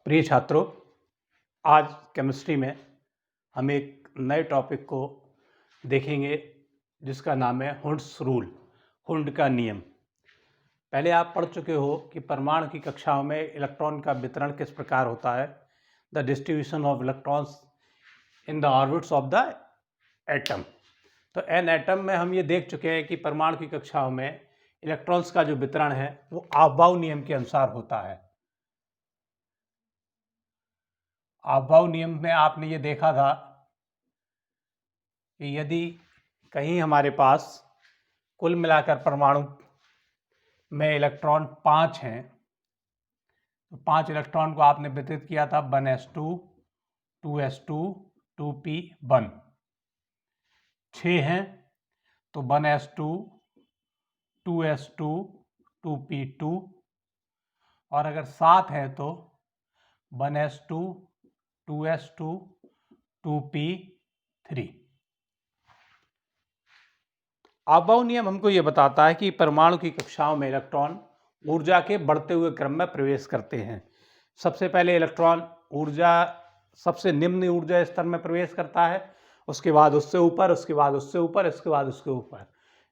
प्रिय छात्रों, आज केमिस्ट्री में हम एक नए टॉपिक को देखेंगे जिसका नाम है हुंड्स रूल, हुंड का नियम। पहले आप पढ़ चुके हो कि परमाणु की कक्षाओं में इलेक्ट्रॉन का वितरण किस प्रकार होता है, the distribution of electrons in the orbits of the atom. तो एन एटम में हम ये देख चुके हैं कि परमाणु की कक्षाओं में इलेक्ट्रॉन्स का जो वितरण है वो ऑफ-बाउ नियम के अनुसार होता है। ऑफ-बाउ नियम में आपने ये देखा था कि यदि कहीं हमारे पास कुल मिलाकर परमाणु में इलेक्ट्रॉन 5 हैं, तो 5 इलेक्ट्रॉन को आपने वितरित किया था 1s2, 2s2, 2p1। 6 हैं तो 1s2, 2s2, 2p2, और अगर 7 है तो 1s2, 2s2, 2p3। ऑफ-बाउ नियम हमको ये बताता है कि परमाणु की कक्षाओं में इलेक्ट्रॉन ऊर्जा के बढ़ते हुए क्रम में प्रवेश करते हैं। सबसे पहले इलेक्ट्रॉन ऊर्जा सबसे निम्न ऊर्जा स्तर में प्रवेश करता है, उसके बाद उससे ऊपर, उसके बाद उससे ऊपर, इसके बाद उसके ऊपर।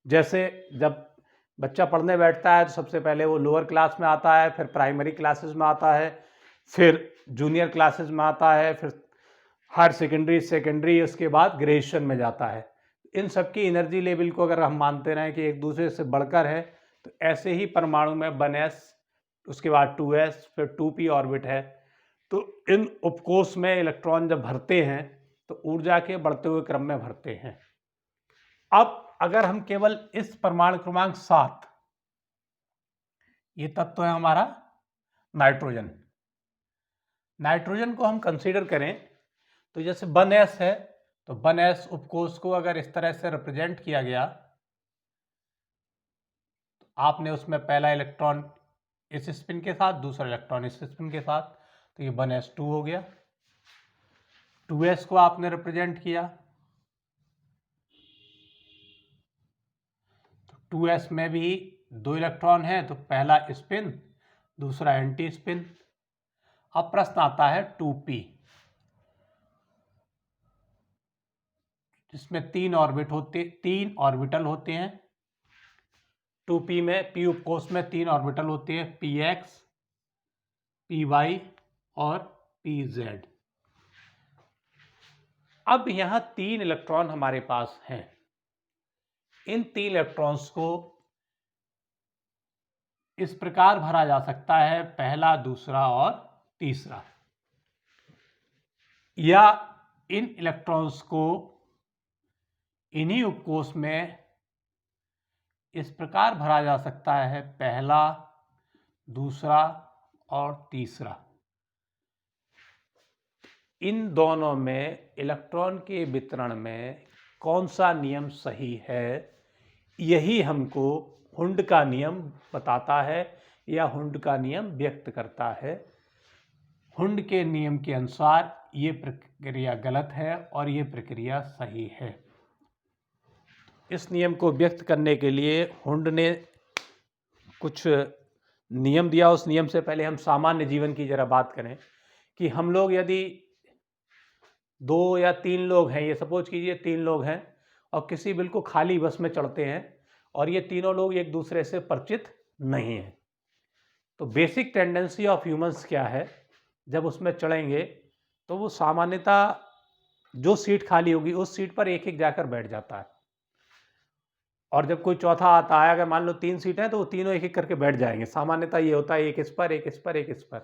जैसे जब बच्चा पढ़ने बैठता है तो सबसे पहले वो लोअर क्लास में आता है, फिर प्राइमरी क्लासेस में आता है, फिर जूनियर क्लासेस में आता है, फिर हायर सेकेंडरी, उसके बाद ग्रेजुएशन में जाता है। इन सब की एनर्जी लेवल को अगर हम मानते रहें कि एक दूसरे से बढ़कर है, तो ऐसे ही परमाणु में 1s, उसके बाद 2s, फिर 2p ऑर्बिट है। तो इन उपकोष में इलेक्ट्रॉन जब भरते हैं तो ऊर्जा के बढ़ते हुए क्रम में भरते हैं। अब अगर हम केवल इस परमाणु क्रमांक 7, ये तत्व है हमारा नाइट्रोजन, नाइट्रोजन को हम कंसीडर करें तो जैसे 1s है तो 1s उपकोष को अगर इस तरह से रिप्रेजेंट किया गया तो आपने उसमें पहला इलेक्ट्रॉन इस स्पिन के साथ, दूसरा इलेक्ट्रॉन इस स्पिन के साथ, तो ये 1s2 हो गया। 2s को आपने रिप्रेजेंट किया तो 2s में भी 2 इलेक्ट्रॉन हैं, तो पहला स्पिन, दूसरा एंटी स्पिन। अब प्रश्न आता है 2p, जिसमें 3 ऑर्बिटल होते हैं। 2p में, p उपकोष में 3 ऑर्बिटल होते हैं, px, py और pz। अब यहां 3 इलेक्ट्रॉन हमारे पास हैं। इन 3 इलेक्ट्रॉन्स को इस प्रकार भरा जा सकता है, पहला, दूसरा और तीसरा, या इन इलेक्ट्रॉन्स को इन्हीं उपकोष में इस प्रकार भरा जा सकता है, पहला, दूसरा और तीसरा। इन दोनों में इलेक्ट्रॉन के वितरण में कौन सा नियम सही है, यही हमको हुंड का नियम बताता है या हुंड का नियम व्यक्त करता है। हुंड के नियम के अनुसार ये प्रक्रिया गलत है और ये प्रक्रिया सही है। इस नियम को व्यक्त करने के लिए हुंड ने कुछ नियम दिया। उस नियम से पहले हम सामान्य जीवन की जरा बात करें कि हम लोग यदि 2 या 3 लोग हैं, ये सपोज कीजिए 3 लोग हैं और किसी बिल्कुल खाली बस में चढ़ते हैं और ये तीनों लोग एक दूसरे से परिचित नहीं हैं, तो बेसिक टेंडेंसी ऑफ ह्यूमंस क्या है, जब उसमें चढ़ेंगे तो वो सामान्यतः जो सीट खाली होगी उस सीट पर एक एक जाकर बैठ जाता है, और जब कोई चौथा आता है, अगर मान लो 3 सीट हैं तो वो तीनों एक एक करके बैठ जाएंगे। सामान्यतः ये होता है एक इस पर, एक इस पर, एक इस पर।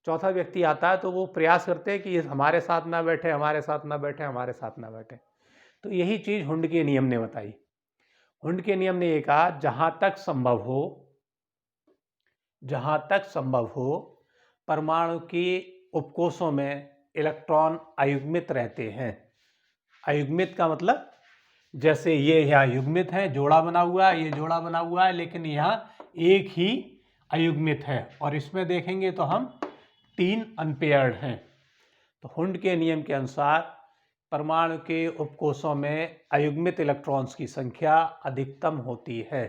चौथा व्यक्ति आता है तो वो प्रयास करते हैं कि ये हमारे साथ ना बैठे, हमारे साथ ना बैठे, हमारे साथ ना बैठे। तो यही चीज़ हुंड के नियम ने बताई। हुंड के नियम ने ये कहा, जहाँ तक संभव हो परमाणु के उपकोषों में इलेक्ट्रॉन अयुग्मित रहते हैं। अयुग्मित का मतलब, जैसे ये यहाँ युग्मित है, जोड़ा बना हुआ है, ये जोड़ा बना हुआ है, लेकिन यहाँ एक ही अयुग्मित है, और इसमें देखेंगे तो हम 3 अनपेयर्ड हैं। तो हुंड के नियम के अनुसार परमाणु के उपकोषों में अयुग्मित इलेक्ट्रॉन्स की संख्या अधिकतम होती है।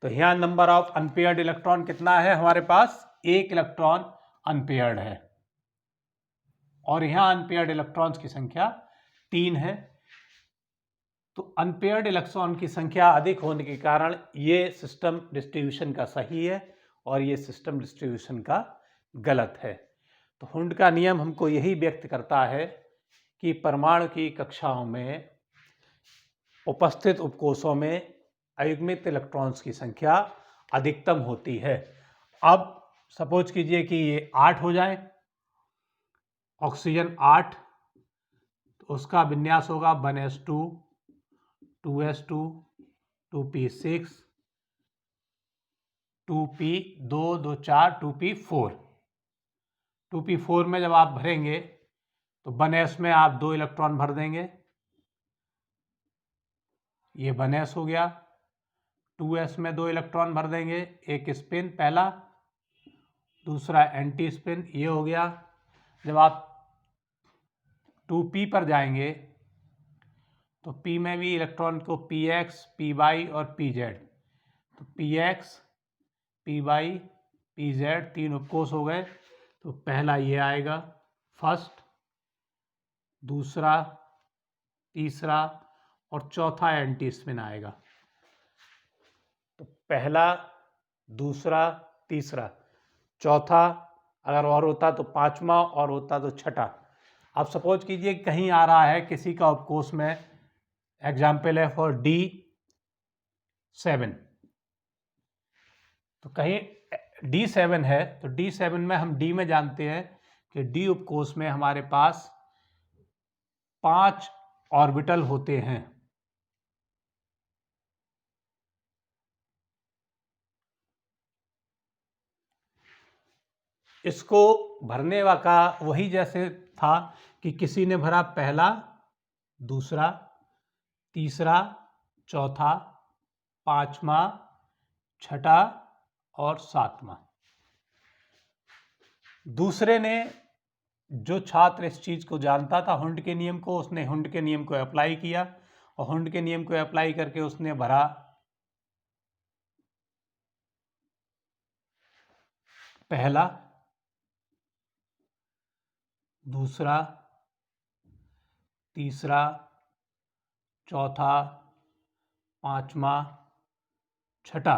तो यहाँ नंबर ऑफ अनपेयर्ड इलेक्ट्रॉन कितना है हमारे पास? 1 इलेक्ट्रॉन अनपेयर्ड है। और यहाँ अनपेयर्ड इलेक्ट्रॉन्स की संख्या 3 है। तो अनपेयर्ड इलेक्ट्रॉन की संख्या अधिक होने के कारण ये सिस्टम डिस्ट्रीब्यूशन का सही है और ये सिस्टम डिस्ट्रीब्यूशन का गलत है। तो हुंड का नियम हमको यही व्यक्त करता है कि परमाणु की कक्षाओं में उपस्थित उपकोषों में अयुग्मित इलेक्ट्रॉन्स की संख्या अधिकतम होती है। अब सपोज कीजिए कि ये 8 हो जाए, ऑक्सीजन 8, तो उसका विन्यास होगा 1s2, 2s2, 2p6, 2p2, 2 4, 2p4। 2p4 में जब आप भरेंगे तो 1s में आप 2 इलेक्ट्रॉन भर देंगे, ये 1s हो गया। 2s में 2 इलेक्ट्रॉन भर देंगे, एक स्पिन पहला, दूसरा एंटी स्पिन, ये हो गया। जब आप 2p पर जाएंगे तो p में भी इलेक्ट्रॉन को px, py और pz, तो px, py, pz 3 उपकोष हो गए। तो पहला ये आएगा फर्स्ट, दूसरा, तीसरा और चौथा एंटी स्पिन आएगा। तो पहला, दूसरा, तीसरा, चौथा, अगर और होता तो पांचवा, और होता तो छठा। अब सपोज कीजिए कहीं आ रहा है किसी का उपकोष में, एग्जाम्पल है फॉर D7, तो कहीं D7 है तो D7 में हम D में जानते हैं कि D उपकोष में हमारे पास 5 ऑर्बिटल होते हैं। इसको भरने का वही जैसे था कि किसी ने भरा पहला, दूसरा, तीसरा, चौथा, पांचवा, छठा और सातवां। दूसरे ने, जो छात्र इस चीज को जानता था हुंड के नियम को, उसने हुंड के नियम को अप्लाई किया और हुंड के नियम को अप्लाई करके उसने भरा पहला, दूसरा, तीसरा, चौथा, पांचवा, छठा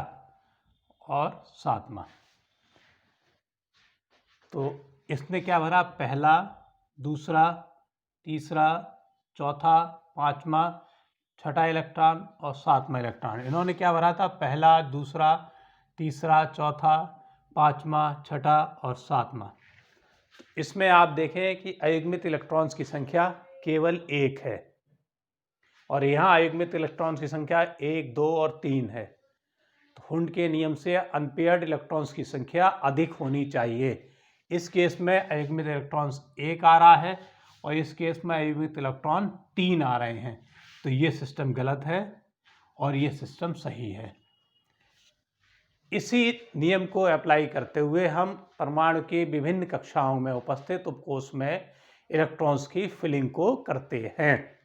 और सातवां। तो इसने क्या भरा, पहला, दूसरा, तीसरा, चौथा, पांचवा, छठा इलेक्ट्रॉन और सातवां इलेक्ट्रॉन। इन्होंने क्या भरा था, पहला, दूसरा, तीसरा, चौथा, पांचवा, छठा और सातवां। इसमें आप देखें कि अयुग्मित इलेक्ट्रॉन्स की संख्या केवल 1 है और यहाँ अयुग्मित इलेक्ट्रॉन्स की संख्या 1, 2 और 3 है। तो हुंड के नियम से अनपेयर्ड इलेक्ट्रॉन्स की संख्या अधिक होनी चाहिए। इस केस में अयुग्मित इलेक्ट्रॉन्स 1 आ रहा है और इस केस में अयुग्मित इलेक्ट्रॉन 3 आ रहे हैं। तो ये सिस्टम गलत है और ये सिस्टम सही है। इसी नियम को अप्लाई करते हुए हम परमाणु की विभिन्न कक्षाओं में उपस्थित उपकोष में इलेक्ट्रॉन्स की फिलिंग को करते हैं।